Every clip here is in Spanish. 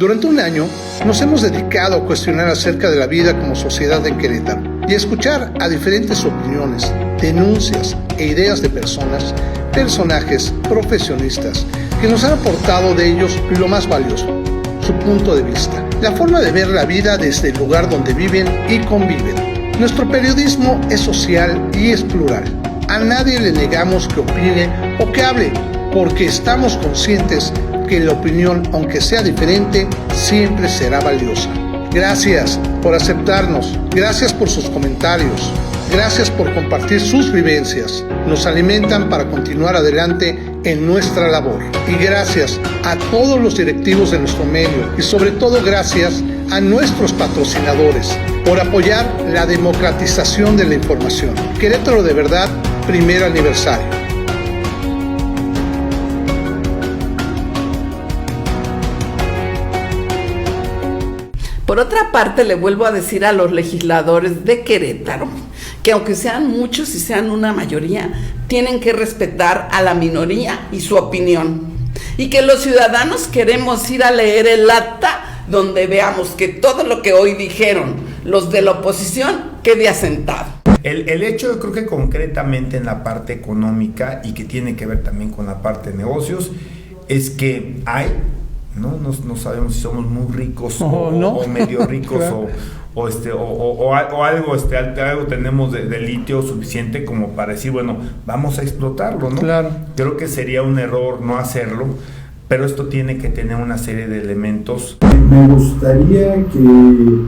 Durante un año nos hemos dedicado a cuestionar acerca de la vida como sociedad en Querétaro y a escuchar a diferentes opiniones, denuncias e ideas de personas, personajes, profesionistas que nos han aportado de ellos lo más valioso, su punto de vista, la forma de ver la vida desde el lugar donde viven y conviven. Nuestro periodismo es social y es plural. A nadie le negamos que opine o que hable, porque estamos conscientes que la opinión, aunque sea diferente, siempre será valiosa. Gracias por aceptarnos, gracias por sus comentarios, gracias por compartir sus vivencias. Nos alimentan para continuar adelante en nuestra labor. Y gracias a todos los directivos de nuestro medio y sobre todo gracias a nuestros patrocinadores por apoyar la democratización de la información. Querétaro de verdad, primer aniversario. Por otra parte, le vuelvo a decir a los legisladores de Querétaro que aunque sean muchos y sean una mayoría, tienen que respetar a la minoría y su opinión. Y que los ciudadanos queremos ir a leer el acta donde veamos que todo lo que hoy dijeron los de la oposición quede asentado. El hecho, yo creo que concretamente en la parte económica y que tiene que ver también con la parte de negocios, es que hay... No sabemos si somos muy ricos o medio ricos, claro. o algo tenemos de litio suficiente como para decir, bueno, vamos a explotarlo, ¿no? Claro. Creo que sería un error no hacerlo, pero esto tiene que tener una serie de elementos. Me gustaría que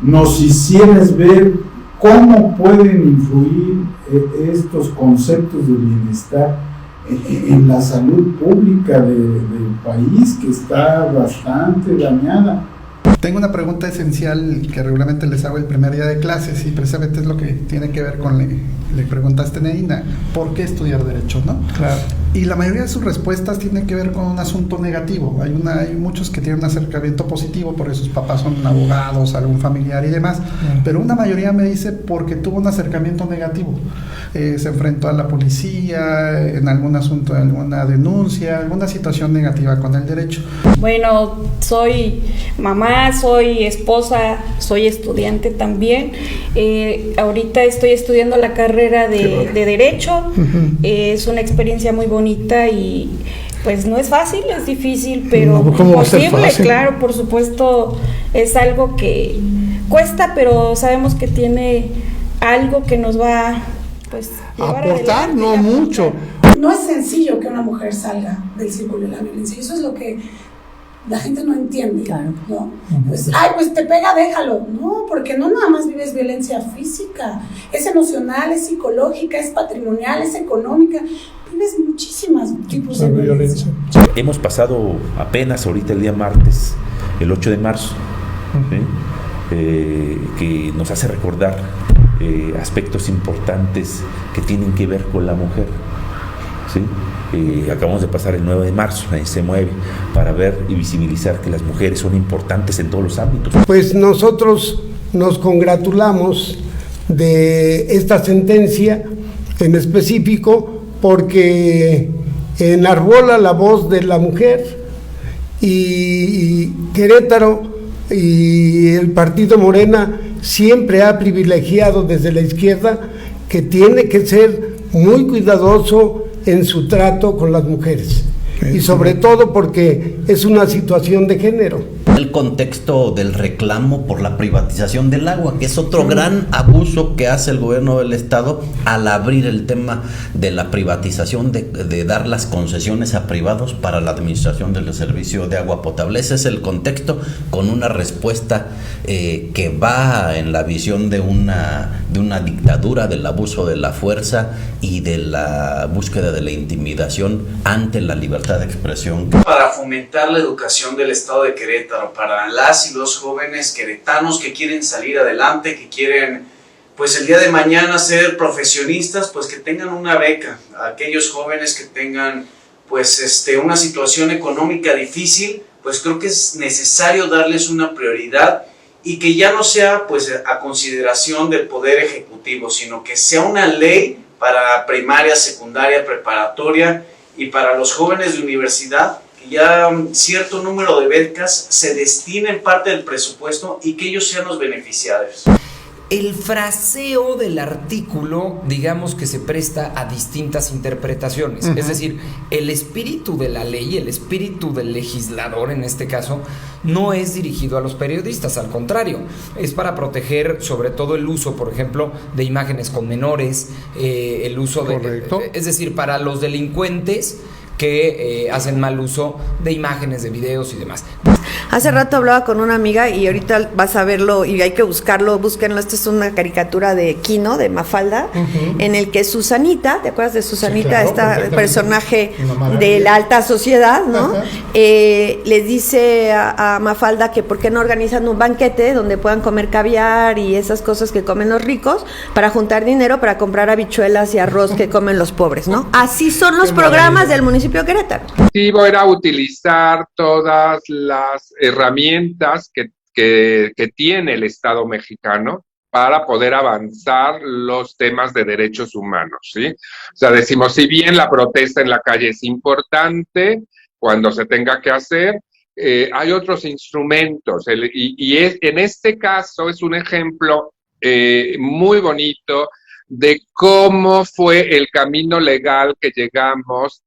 nos hicieras ver cómo pueden influir estos conceptos de bienestar en la salud pública del país, que está bastante dañada. Tengo una pregunta esencial que regularmente les hago el primer día de clases y precisamente es lo que tiene que ver con le preguntaste, Neina, ¿por qué estudiar Derecho, no? Claro. Y la mayoría de sus respuestas tienen que ver con un asunto negativo. Hay muchos que tienen un acercamiento positivo porque sus papás son abogados, algún familiar y demás, pero una mayoría me dice porque tuvo un acercamiento negativo. Se enfrentó a la policía en algún asunto, alguna denuncia, alguna situación negativa con el derecho. Bueno, soy mamá, soy esposa, soy estudiante también. Ahorita estoy estudiando la carrera de Derecho. Es una experiencia muy bonita y pues no es fácil, es difícil, pero posible, claro, por supuesto, es algo que cuesta, pero sabemos que tiene algo que nos va pues aportar, no mucho. No es sencillo que una mujer salga del círculo de la violencia, eso es lo que la gente no entiende, claro. ¿No? Pues, pues te pega, déjalo. No, porque no nada más vives violencia física, es emocional, es psicológica, es patrimonial, es económica, vives muchísimos tipos de violencia. Hemos pasado apenas ahorita el día martes, el 8 de marzo, que nos hace recordar aspectos importantes que tienen que ver con la mujer, ¿sí? Acabamos de pasar el 9 de marzo, ahí se mueve, para ver y visibilizar que las mujeres son importantes en todos los ámbitos. Pues nosotros nos congratulamos de esta sentencia en específico porque enarbola la voz de la mujer y Querétaro y el partido Morena siempre ha privilegiado desde la izquierda que tiene que ser muy cuidadoso en su trato con las mujeres y sobre todo porque es una situación de género. El contexto del reclamo por la privatización del agua, que es otro gran abuso que hace el gobierno del estado al abrir el tema de la privatización, de dar las concesiones a privados para la administración del servicio de agua potable. Ese es el contexto, con una respuesta que va en la visión de una dictadura, del abuso de la fuerza y de la búsqueda de la intimidación ante la libertad de expresión. Para fomentar la educación del estado de Querétaro, para las y los jóvenes queretanos que quieren salir adelante, que quieren pues el día de mañana ser profesionistas, pues que tengan una beca. A aquellos jóvenes que tengan pues una situación económica difícil, pues creo que es necesario darles una prioridad y que ya no sea pues a consideración del Poder Ejecutivo, sino que sea una ley para primaria, secundaria, preparatoria y para los jóvenes de universidad, que ya cierto número de becas se destinen parte del presupuesto y que ellos sean los beneficiarios? El fraseo del artículo, digamos que se presta a distintas interpretaciones. Es decir, el espíritu de la ley, el espíritu del legislador en este caso, no es dirigido a los periodistas, al contrario, es para proteger sobre todo el uso, por ejemplo, de imágenes con menores, el uso de... Es decir, para los delincuentes que hacen mal uso de imágenes, de videos y demás. Hace rato hablaba con una amiga y ahorita vas a verlo y hay que buscarlo, búsquenlo. Esta es una caricatura de Kino, de Mafalda, en el que Susanita, ¿te acuerdas de Susanita? Sí, claro, esta personaje de la alta sociedad, ¿no? Les dice a Mafalda que por qué no organizan un banquete donde puedan comer caviar y esas cosas que comen los ricos para juntar dinero para comprar habichuelas y arroz que comen los pobres, ¿no? Así son los programas del municipio de Querétaro. Sí, voy a utilizar todas las herramientas que tiene el Estado mexicano para poder avanzar los temas de derechos humanos, ¿sí? O sea, decimos, si bien la protesta en la calle es importante, cuando se tenga que hacer, hay otros instrumentos, en este caso es un ejemplo muy bonito de cómo fue el camino legal que llegamos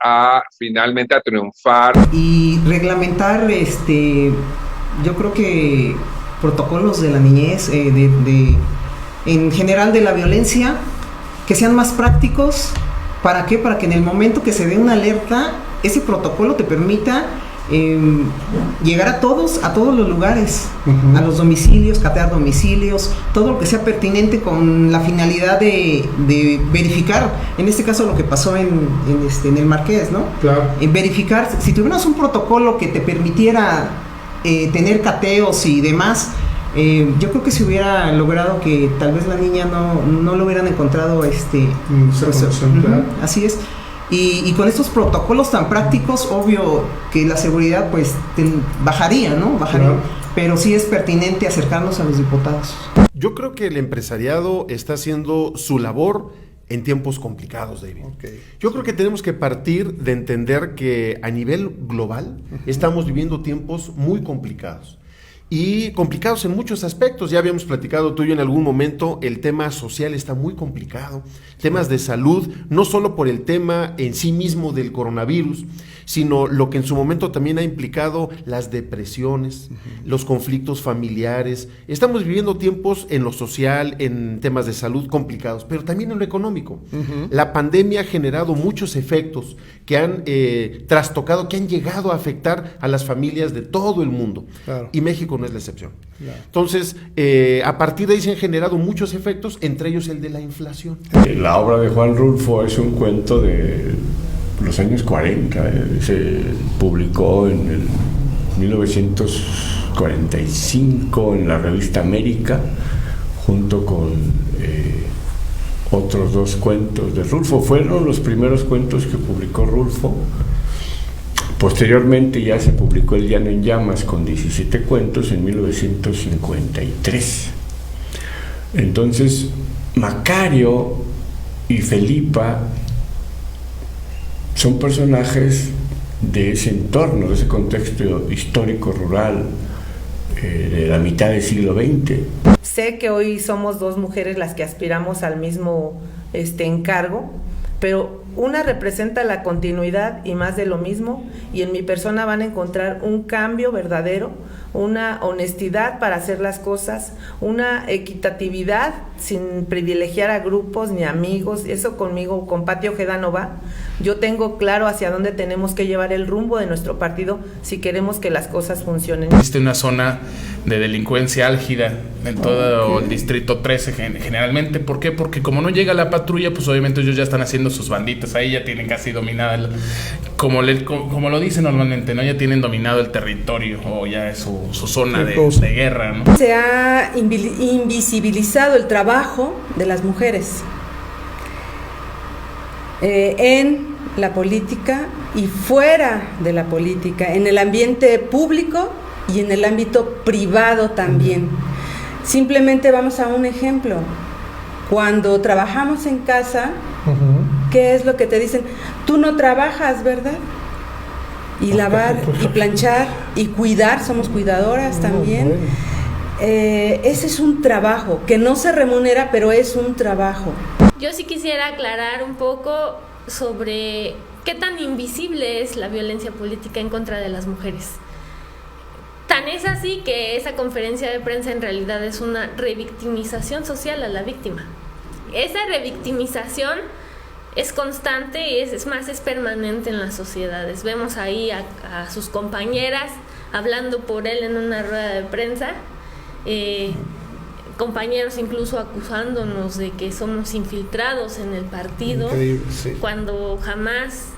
finalmente a triunfar. Y reglamentar, yo creo que protocolos de la niñez, en general de la violencia, que sean más prácticos. ¿Para qué? Para que en el momento que se dé una alerta, ese protocolo te permita llegar a todos los lugares, a los domicilios, catear domicilios, todo lo que sea pertinente con la finalidad de verificar, en este caso lo que pasó en el Marqués, ¿no? Claro. Verificar, si tuviéramos un protocolo que te permitiera tener cateos y demás, yo creo que se hubiera logrado que tal vez la niña no lo hubieran encontrado así es. Y con estos protocolos tan prácticos, obvio que la seguridad pues bajaría, ¿no? Bajaría. Claro. Pero sí es pertinente acercarnos a los diputados. Yo creo que el empresariado está haciendo su labor en tiempos complicados, David. Okay. Yo creo que tenemos que partir de entender que a nivel global estamos viviendo tiempos muy complicados. Y complicados en muchos aspectos. Ya habíamos platicado tú y yo en algún momento, el tema social está muy complicado, temas de salud, no solo por el tema en sí mismo del coronavirus, sino lo que en su momento también ha implicado las depresiones, los conflictos familiares. Estamos viviendo tiempos en lo social, en temas de salud complicados, pero también en lo económico. La pandemia ha generado muchos efectos que han trastocado, que han llegado a afectar a las familias de todo el mundo. Claro. Y México no es la excepción. Claro. Entonces, a partir de ahí se han generado muchos efectos, entre ellos el de la inflación. La obra de Juan Rulfo es un cuento de los años 40, se publicó en el 1945 en la revista América, junto con otros dos cuentos de Rulfo. Fueron los primeros cuentos que publicó Rulfo. Posteriormente ya se publicó El Llano en Llamas con 17 cuentos en 1953. Entonces, Macario y Felipa son personajes de ese entorno, de ese contexto histórico rural de la mitad del siglo XX. Sé que hoy somos dos mujeres las que aspiramos al mismo encargo, pero una representa la continuidad y más de lo mismo, y en mi persona van a encontrar un cambio verdadero, una honestidad para hacer las cosas, una equitatividad sin privilegiar a grupos ni amigos. Eso conmigo, con Pati Ojeda no va. Yo tengo claro hacia dónde tenemos que llevar el rumbo de nuestro partido si queremos que las cosas funcionen. Existe una zona de delincuencia álgida en todo el distrito 13 generalmente. ¿Por qué? Porque como no llega la patrulla, pues obviamente ellos ya están haciendo sus banditas, ahí ya tienen casi dominada, como lo dicen normalmente, ¿no? Ya tienen dominado el territorio, o ya es su zona de guerra, ¿no? Se ha invisibilizado el trabajo de las mujeres en la política y fuera de la política, en el ambiente público y en el ámbito privado también. Simplemente vamos a un ejemplo. Cuando trabajamos en casa, ¿qué es lo que te dicen? Tú no trabajas, ¿verdad? y lavar y planchar y cuidar, somos cuidadoras también. Ese es un trabajo que no se remunera, pero es un trabajo. Yo sí quisiera aclarar un poco sobre qué tan invisible es la violencia política en contra de las mujeres. Tan es así que esa conferencia de prensa en realidad es una revictimización social a la víctima. Esa revictimización es constante y es permanente en las sociedades. Vemos ahí a sus compañeras hablando por él en una rueda de prensa, compañeros incluso acusándonos de que somos infiltrados en el partido, cuando jamás,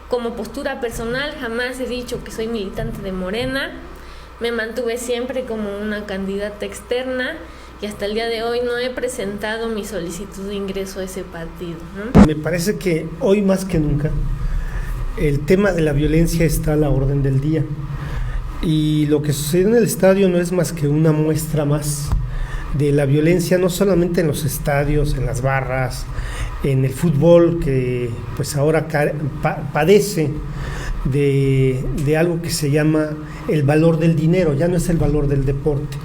como postura personal, jamás he dicho que soy militante de Morena. Me mantuve siempre como una candidata externa y hasta el día de hoy no he presentado mi solicitud de ingreso a ese partido, ¿no? Me parece que hoy más que nunca el tema de la violencia está a la orden del día, y lo que sucedió en el estadio no es más que una muestra más de la violencia, no solamente en los estadios, en las barras, en el fútbol, que pues ahora padece de algo que se llama el valor del dinero, ya no es el valor del deporte.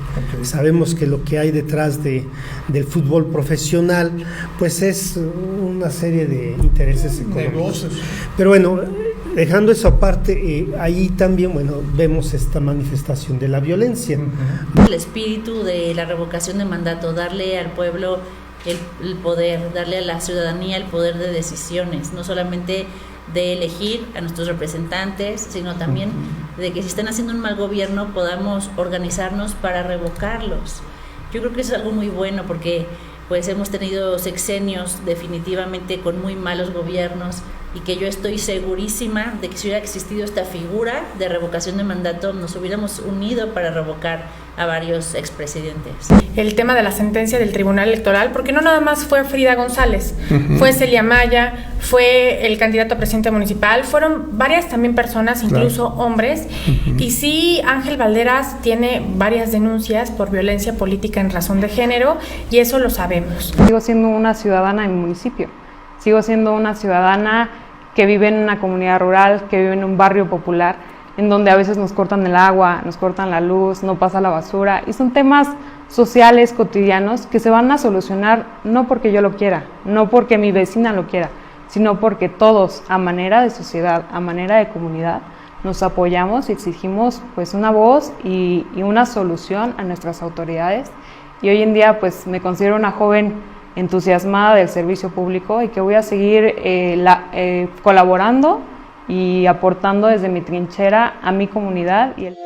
Sabemos que lo que hay detrás del fútbol profesional pues es una serie de intereses económicos. Pero bueno, dejando eso aparte, ahí también vemos esta manifestación de la violencia. El espíritu de la revocación de mandato, darle al pueblo el poder, darle a la ciudadanía el poder de decisiones, no solamente de elegir a nuestros representantes, sino también de que si están haciendo un mal gobierno podamos organizarnos para revocarlos. Yo creo que eso es algo muy bueno, porque pues hemos tenido sexenios definitivamente con muy malos gobiernos, y que yo estoy segurísima de que si hubiera existido esta figura de revocación de mandato nos hubiéramos unido para revocar a varios expresidentes. El tema de la sentencia del Tribunal Electoral, porque no nada más fue Frida González, fue Celia Maya, fue el candidato a presidente municipal, fueron varias también personas, incluso hombres, y sí, Ángel Valderas tiene varias denuncias por violencia política en razón de género, y eso lo sabemos. Sigo siendo una ciudadana en mi municipio, sigo siendo una ciudadana que vive en una comunidad rural, que vive en un barrio popular, en donde a veces nos cortan el agua, nos cortan la luz, no pasa la basura, y son temas sociales, cotidianos, que se van a solucionar no porque yo lo quiera, no porque mi vecina lo quiera, sino porque todos, a manera de sociedad, a manera de comunidad, nos apoyamos y exigimos pues una voz y una solución a nuestras autoridades. Y hoy en día pues me considero una joven entusiasmada del servicio público, y que voy a seguir colaborando y aportando desde mi trinchera a mi comunidad y el...